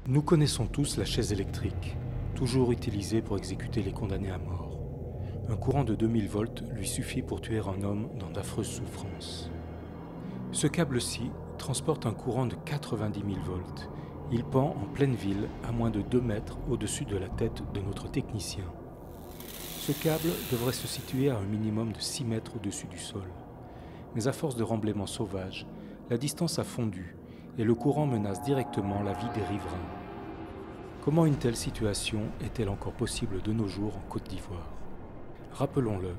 Nous connaissons tous la chaise électrique, toujours utilisée pour exécuter les condamnés à mort. Un courant de 2000 volts lui suffit pour tuer un homme dans d'affreuses souffrances. Ce câble-ci transporte un courant de 90 000 volts. Il pend en pleine ville à moins de 2 mètres au-dessus de la tête de notre technicien. Ce câble devrait se situer à un minimum de 6 mètres au-dessus du sol. Mais à force de remblaiements sauvages, la distance a fondu et le courant menace directement la vie des riverains. Comment une telle situation est-elle encore possible de nos jours en Côte d'Ivoire? Rappelons-le,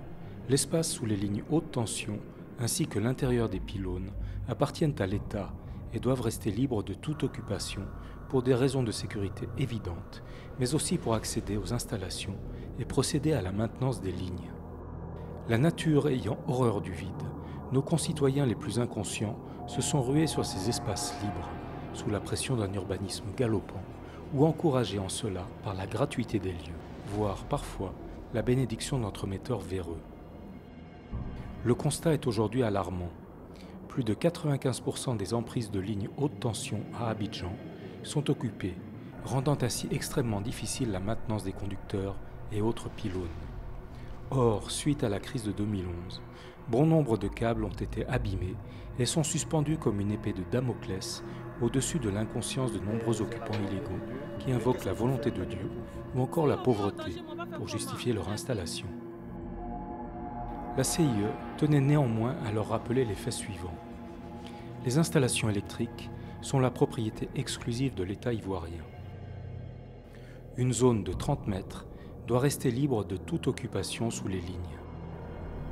l'espace sous les lignes haute tension ainsi que l'intérieur des pylônes appartiennent à l'État et doivent rester libres de toute occupation pour des raisons de sécurité évidentes, mais aussi pour accéder aux installations et procéder à la maintenance des lignes. La nature ayant horreur du vide, nos concitoyens les plus inconscients se sont rués sur ces espaces libres, sous la pression d'un urbanisme galopant, ou encouragés en cela par la gratuité des lieux, voire parfois la bénédiction d'entremetteurs véreux. Le constat est aujourd'hui alarmant. Plus de 95% des emprises de lignes haute tension à Abidjan sont occupées, rendant ainsi extrêmement difficile la maintenance des conducteurs et autres pylônes. Or, suite à la crise de 2011, bon nombre de câbles ont été abîmés et sont suspendus comme une épée de Damoclès au-dessus de l'inconscience de nombreux occupants illégaux qui invoquent la volonté de Dieu ou encore la pauvreté pour justifier leur installation. La CIE tenait néanmoins à leur rappeler les faits suivants. Les installations électriques sont la propriété exclusive de l'État ivoirien. Une zone de 30 mètres doit rester libre de toute occupation sous les lignes.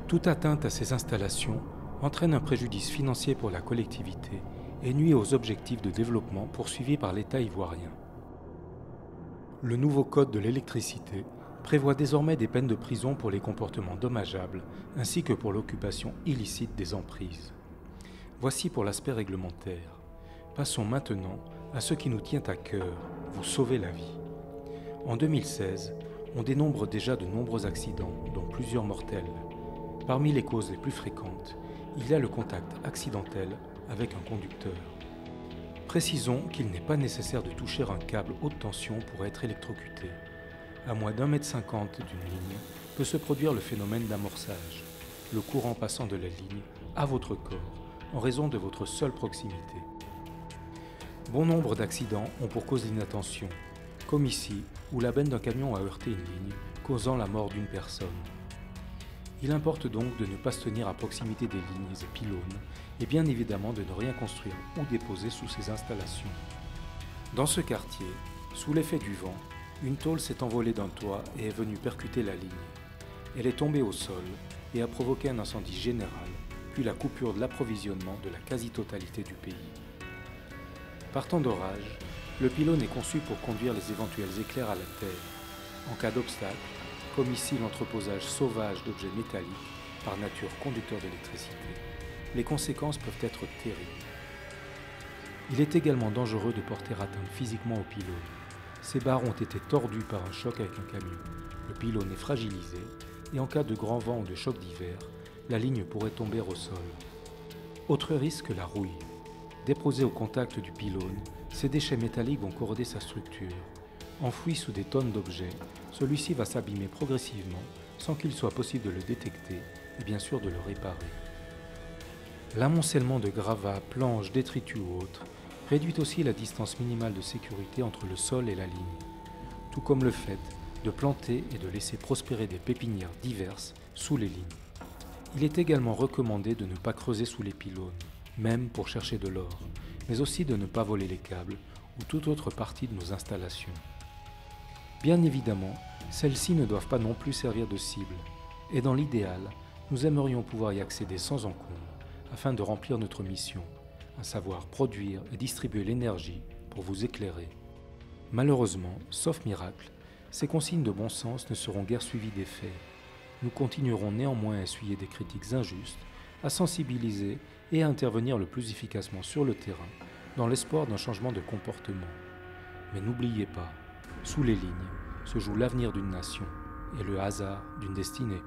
Toute atteinte à ces installations entraîne un préjudice financier pour la collectivité et nuit aux objectifs de développement poursuivis par l'État ivoirien. Le nouveau code de l'électricité prévoit désormais des peines de prison pour les comportements dommageables ainsi que pour l'occupation illicite des emprises. Voici pour l'aspect réglementaire. Passons maintenant à ce qui nous tient à cœur, vous sauver la vie. En 2016, on dénombre déjà de nombreux accidents, dont plusieurs mortels. Parmi les causes les plus fréquentes, il y a le contact accidentel avec un conducteur. Précisons qu'il n'est pas nécessaire de toucher un câble haute tension pour être électrocuté. À moins d'1,50 m d'une ligne, peut se produire le phénomène d'amorçage, le courant passant de la ligne à votre corps, en raison de votre seule proximité. Bon nombre d'accidents ont pour cause l'inattention, comme ici, où la benne d'un camion a heurté une ligne, causant la mort d'une personne. Il importe donc de ne pas se tenir à proximité des lignes et pylônes, et bien évidemment de ne rien construire ou déposer sous ces installations. Dans ce quartier, sous l'effet du vent, une tôle s'est envolée d'un toit et est venue percuter la ligne. Elle est tombée au sol et a provoqué un incendie général, puis la coupure de l'approvisionnement de la quasi-totalité du pays. Partant d'orage, le pylône est conçu pour conduire les éventuels éclairs à la terre. En cas d'obstacle, comme ici l'entreposage sauvage d'objets métalliques, par nature conducteurs d'électricité, les conséquences peuvent être terribles. Il est également dangereux de porter atteinte physiquement au pylône. Ces barres ont été tordues par un choc avec un camion. Le pylône est fragilisé et en cas de grand vent ou de choc d'hiver, la ligne pourrait tomber au sol. Autre risque, la rouille. Déposés au contact du pylône, ces déchets métalliques vont corroder sa structure. Enfoui sous des tonnes d'objets, celui-ci va s'abîmer progressivement sans qu'il soit possible de le détecter et bien sûr de le réparer. L'amoncellement de gravats, planches, détritus ou autres réduit aussi la distance minimale de sécurité entre le sol et la ligne, tout comme le fait de planter et de laisser prospérer des pépinières diverses sous les lignes. Il est également recommandé de ne pas creuser sous les pylônes, même pour chercher de l'or, mais aussi de ne pas voler les câbles ou toute autre partie de nos installations. Bien évidemment, celles-ci ne doivent pas non plus servir de cible, et dans l'idéal, nous aimerions pouvoir y accéder sans encombre, afin de remplir notre mission, à savoir produire et distribuer l'énergie pour vous éclairer. Malheureusement, sauf miracle, ces consignes de bon sens ne seront guère suivies des faits. Nous continuerons néanmoins à essuyer des critiques injustes, à sensibiliser et à intervenir le plus efficacement sur le terrain, dans l'espoir d'un changement de comportement. Mais n'oubliez pas, sous les lignes se joue l'avenir d'une nation et le hasard d'une destinée.